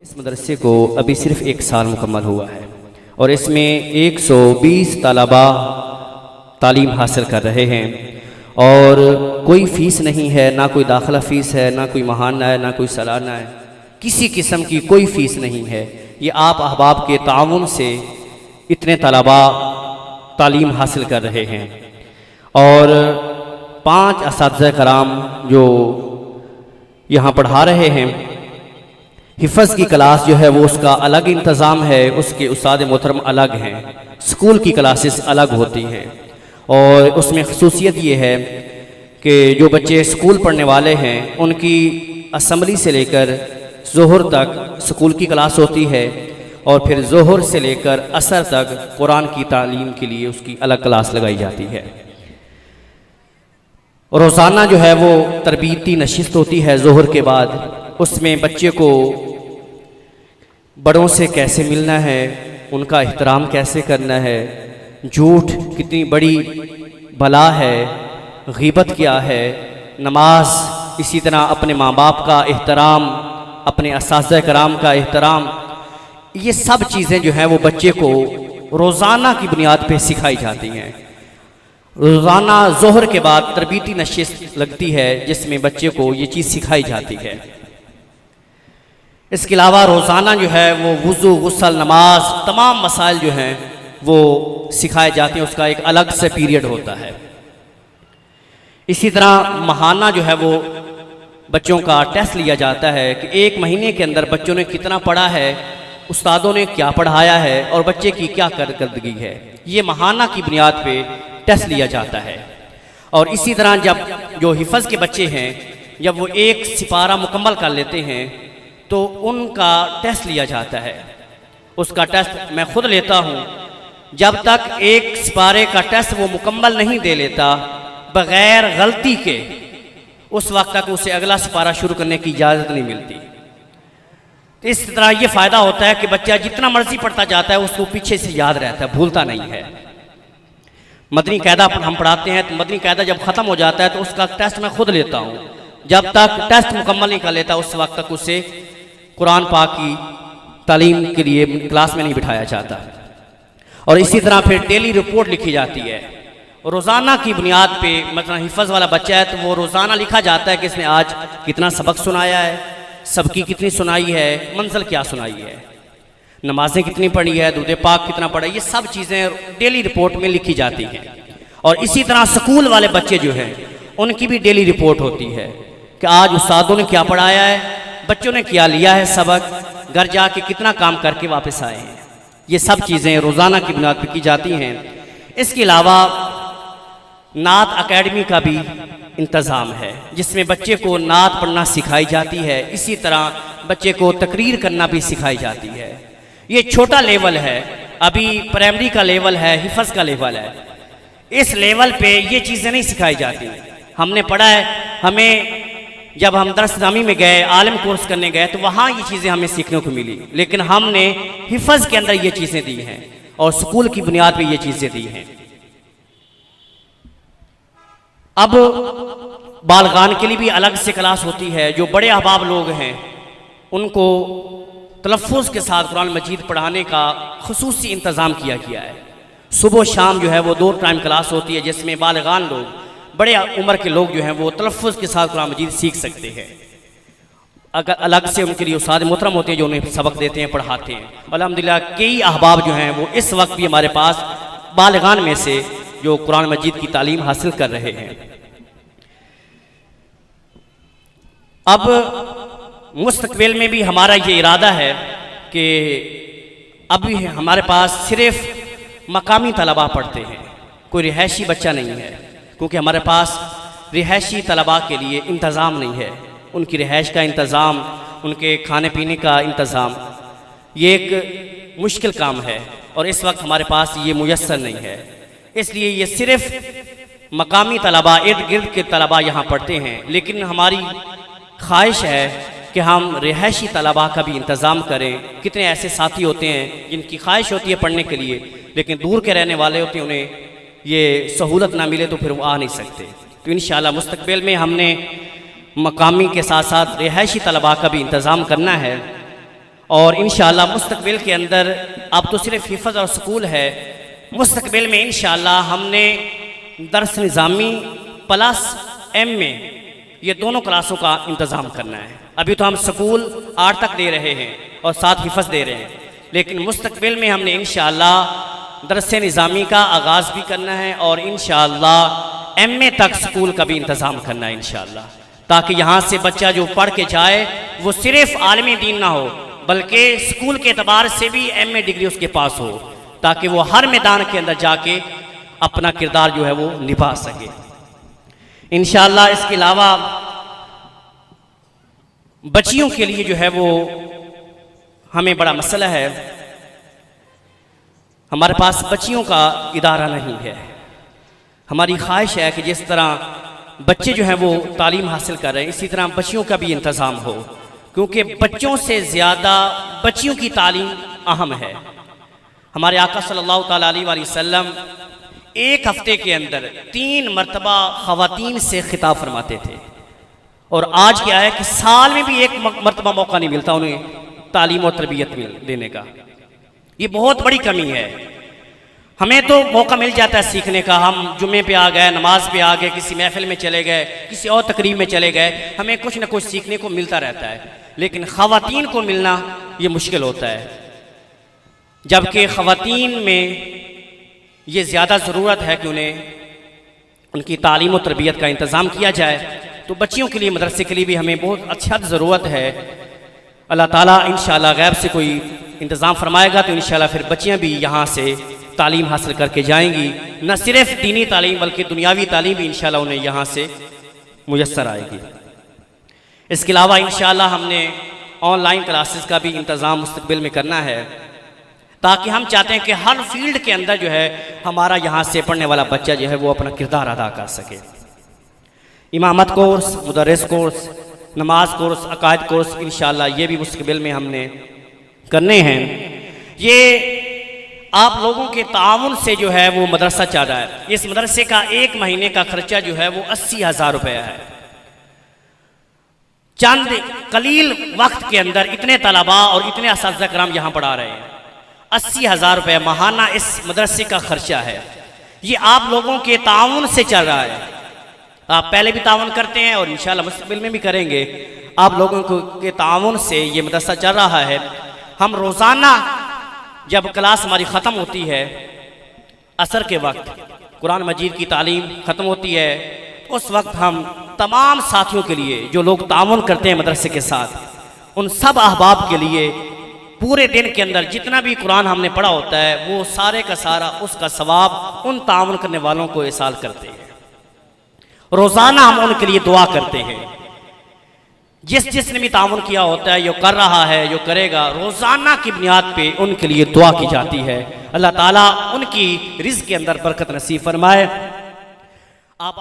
इस मदरसे को अभी सिर्फ 1 साल मुकम्मल हुआ है और इसमें 120 तलबा तालीम हासिल कर रहे हैं और कोई फ़ीस नहीं है, ना कोई दाखिला फ़ीस है, ना कोई महाना है, ना कोई सालाना है, किसी किस्म की कोई फ़ीस नहीं है। ये आप अहबाब के ताउन से इतने तलबा तालीम हासिल कर रहे हैं और 5 असातिज़ा कराम जो यहाँ पढ़ा रहे हैं। हिफ़्ज़ की क्लास जो है वो उसका अलग इंतज़ाम है, उसके उस्ताद मोहतरम अलग हैं, स्कूल की क्लासेस अलग होती हैं और उसमें ख़ुसूसियत ये है कि जो बच्चे स्कूल पढ़ने वाले हैं उनकी असम्बली से लेकर ज़ोहर तक स्कूल की क्लास होती है और फिर ज़ोहर से लेकर असर तक कुरान की तालीम के लिए उसकी अलग क्लास लगाई जाती है। रोज़ाना जो है वो तरबीती नशिस्त होती है ज़ोहर के बाद, उसमें बच्चे को बड़ों से कैसे मिलना है, उनका एहतराम कैसे करना है, झूठ कितनी बड़ी बला है, गीबत क्या है, नमाज, इसी तरह अपने माँ बाप का एहतराम, अपने असातिज़ा कराम का एहतराम, ये सब चीज़ें जो हैं वो बच्चे को रोज़ाना की बुनियाद पे सिखाई जाती हैं। रोज़ाना ज़ोहर के बाद तरबीती नशिस्त लगती है जिसमें बच्चे को ये चीज़ सिखाई जाती है। इसके अलावा रोज़ाना जो है वो वुज़ू, गुस्ल, नमाज, तमाम मसाइल जो हैं वो सिखाए जाते हैं, उसका एक अलग से पीरियड होता है। इसी तरह महाना जो है वो बच्चों का टेस्ट लिया जाता है कि 1 महीने के अंदर बच्चों ने कितना पढ़ा है, उस्तादों ने क्या पढ़ाया है और बच्चे की क्या कारकर्दगी है, ये महाना की बुनियाद पे टेस्ट लिया जाता है। और इसी तरह जब जो हिफ़्ज़ के बच्चे हैं जब वो 1 सिपारा मुकम्मल कर लेते हैं तो उनका टेस्ट लिया जाता है। उसका टेस्ट मैं खुद लेता हूँ। जब तक 1 सिपारे का टेस्ट वो मुकम्मल नहीं दे लेता बग़ैर गलती के, उस वक्त तक उसे अगला सिपारा शुरू करने की इजाज़त नहीं मिलती। तो इस तरह ये फ़ायदा होता है कि बच्चा जितना मर्जी पढ़ता जाता है उसको पीछे से याद रहता है, भूलता नहीं है। मदनी कायदा हम पढ़ाते हैं तो मदनी कायदा जब ख़त्म हो जाता है तो उसका टेस्ट मैं खुद लेता हूँ। जब तक टेस्ट मुकम्मल नहीं कर लेता उस वक्त तक उसे कुरान पाक की तालीम के लिए क्लास में नहीं बिठाया जाता। और इसी तरह फिर डेली रिपोर्ट लिखी जाती है रोज़ाना की बुनियाद पे। मतलब हिफ़्ज़ वाला बच्चा है तो वो रोज़ाना लिखा जाता है कि इसने आज कितना सबक सुनाया है, सबकी कितनी सुनाई है, मंजिल क्या सुनाई है, नमाजें कितनी पढ़ी है, दूध पाक कितना पढ़ा, ये सब चीज़ें डेली रिपोर्ट में लिखी जाती हैं। और इसी तरह स्कूल वाले बच्चे जो हैं उनकी भी डेली रिपोर्ट होती है कि आज उस्तादों ने क्या पढ़ाया है, बच्चों ने क्या लिया है सबक, घर जाके कितना काम करके वापस आए हैं। ये सब चीज़ें रोज़ाना की बुनियाद पर की जाती हैं। इसके अलावा नात अकेडमी का भी इंतज़ाम है जिसमें बच्चे को नात पढ़ना सिखाई जाती है। इसी तरह बच्चे को तकरीर करना भी सिखाई जाती है। ये छोटा लेवल है, अभी प्राइमरी का लेवल है, हिफ़्ज़ का लेवल है। इस लेवल पे ये चीज़ें नहीं सिखाई जाती। हमने पढ़ा है, हमें जब हम दरस-ए-निज़ामी में गए, आलिम कोर्स करने गए तो वहाँ ये चीज़ें हमें सीखने को मिली, लेकिन हमने हिफ़्ज़ के अंदर ये चीज़ें दी हैं और स्कूल की बुनियाद पे ये चीज़ें दी हैं। अब बालगान के लिए भी अलग से क्लास होती है। जो बड़े अहबाब लोग हैं उनको तलफ़्फ़ुज़ के साथ कुरान मजीद पढ़ाने का ख़ुसूसी इंतज़ाम किया गया है। सुबह शाम जो है वो 2 टाइम क्लास होती है जिसमें बालगान लोग, बड़े उम्र के लोग जो हैं वो तलफ़्फ़ुज़ के साथ कुरान मजीद सीख सकते हैं। अगर अलग से उनके लिए उस्ताद मोहतरम होते हैं जो उन्हें सबक देते हैं, पढ़ाते हैं। अल्हम्दुलिल्लाह कई अहबाब जो हैं वो इस वक्त भी हमारे पास बालगान में से जो कुरान मजीद की तालीम हासिल कर रहे हैं। अब मुस्तक़बिल में भी हमारा ये इरादा है कि अभी हमारे पास सिर्फ मकामी तलबा पढ़ते हैं, कोई रिहायशी बच्चा नहीं है, क्योंकि हमारे पास रिहायशी तलबा के लिए इंतज़ाम नहीं है। उनकी रिहाइश का इंतज़ाम, उनके खाने पीने का इंतज़ाम, ये एक मुश्किल काम है और इस वक्त हमारे पास ये मुयस्सर नहीं है। इसलिए ये सिर्फ मकामी तलबा, इर्द गिर्द के तलबा यहाँ पढ़ते हैं। लेकिन हमारी ख्वाहिश है कि हम रिहायशी तलबा का भी इंतज़ाम करें। कितने ऐसे साथी होते हैं जिनकी ख्वाहिश होती है पढ़ने के लिए लेकिन दूर के रहने वाले होते हैं, उन्हें ये सहूलत ना मिले तो फिर वो आ नहीं सकते। तो इंशाअल्लाह मुस्तक़बिल में हमने मकामी के साथ साथ रिहायशी तलबा का भी इंतज़ाम करना है और इंशाअल्लाह मुस्तकबिल के अंदर अब तो सिर्फ हिफ़्ज़ और स्कूल है, मुस्तकबिल में इंशाअल्लाह हमने दर्स निज़ामी प्लस MA ये दोनों क्लासों का इंतज़ाम करना है। अभी तो हम स्कूल 8 तक दे रहे हैं और 7 हिफ़्ज़ दे रहे हैं, लेकिन मुस्तकबिल में हमने इंशाअल्लाह दर्स निज़ामी का आगाज़ भी करना है और इंशाअल्लाह MA तक स्कूल का भी इंतज़ाम करना है इंशाअल्लाह, ताकि यहाँ से बच्चा जो पढ़ के जाए वो सिर्फ आलिम दीन ना हो बल्कि स्कूल के एतबार से भी MA डिग्री उसके पास हो, ताकि वो हर मैदान के अंदर जाके अपना किरदार जो है वो निभा सके इंशाअल्लाह। इसके अलावा बच्चियों के लिए जो है वो हमें बड़ा मसला है, हमारे पास बच्चियों का इदारा नहीं है। हमारी ख्वाहिश है कि जिस तरह बच्चे जो हैं वो तालीम हासिल कर रहे हैं इसी तरह बच्चियों का भी इंतज़ाम हो, क्योंकि बच्चों से ज़्यादा बच्चियों की तालीम अहम है। हमारे आका सल्लल्लाहु अलैहि वसल्लम एक हफ्ते के अंदर 3 मरतबा ख़वातीन से खिताब फरमाते थे, और आज क्या है कि साल में भी एक मरतबा मौका नहीं मिलता उन्हें तालीम और तरबियत देने का। ये बहुत बड़ी कमी है। हमें तो मौका मिल जाता है सीखने का, हम जुम्मे पे आ गए, नमाज पे आ गए, किसी महफिल में चले गए, किसी और तकरीब में चले गए, हमें कुछ ना कुछ सीखने को मिलता रहता है, लेकिन ख़वातीन को मिलना ये मुश्किल होता है। जबकि ख़वातीन में ये ज़्यादा ज़रूरत है कि उन्हें उनकी तालीम और तरबियत का इंतज़ाम किया जाए। तो बच्चियों के लिए मदरसे के लिए भी हमें बहुत अच्छा ज़रूरत है। अल्लाह ताला इंशाअल्लाह गैब से कोई इंतज़ाम फरमाएगा तो इंशाअल्लाह फिर बच्चियाँ भी यहाँ से तालीम हासिल करके जाएंगी, न सिर्फ दीनी तालीम बल्कि दुनियावी तालीम भी इंशाअल्लाह उन्हें यहाँ से मुयस्सर आएगी। इसके अलावा इंशाअल्लाह हमने ऑनलाइन क्लासेस का भी इंतज़ाम मुस्तकबिल में करना है, ताकि हम चाहते हैं कि हर फील्ड के अंदर जो है हमारा यहाँ से पढ़ने वाला बच्चा जो है वो अपना किरदार अदा कर सके। इमामत कोर्स, मुदर्रिस कोर्स, नमाज कोर्स, अकायद कोर्स इंशाअल्लाह ये भी मुस्तकबिल में हमने करने हैं। ये आप लोगों के ताउन से जो है वो मदरसा चल रहा है। इस मदरसे का 1 महीने का खर्चा जो है वो 80,000 रुपया है। चंद कलील वक्त के अंदर इतने तलबा और इतने असातिज़ा कराम यहाँ पढ़ा रहे हैं। 80,000 रुपये माहाना इस मदरसे का खर्चा है। ये आप लोगों के ताउन से चल रहा है। आप पहले भी ताउन करते हैं और इंशाअल्लाह मुस्तकबिल में भी करेंगे। आप लोगों के ताउन से ये मदरसा चल रहा है। हम रोज़ाना जब क्लास हमारी ख़त्म होती है असर के वक्त, कुरान मजीद की तालीम ख़त्म होती है, उस वक्त हम तमाम साथियों के लिए जो लोग ताउन करते हैं मदरसे के साथ, उन सब अहबाब के लिए पूरे दिन के अंदर जितना भी कुरान हमने पढ़ा होता है वो सारे का सारा उसका सवाब उन ताउन करने वालों को इसाल करते हैं। रोज़ाना हम उनके लिए दुआ करते हैं। जिसने भी ताउन किया होता है, जो कर रहा है, जो करेगा, रोज़ाना की बुनियाद पे उनके लिए दुआ की जाती है। अल्लाह ताला उनकी रिज़्क़ के अंदर बरकत नसीब फरमाए। आप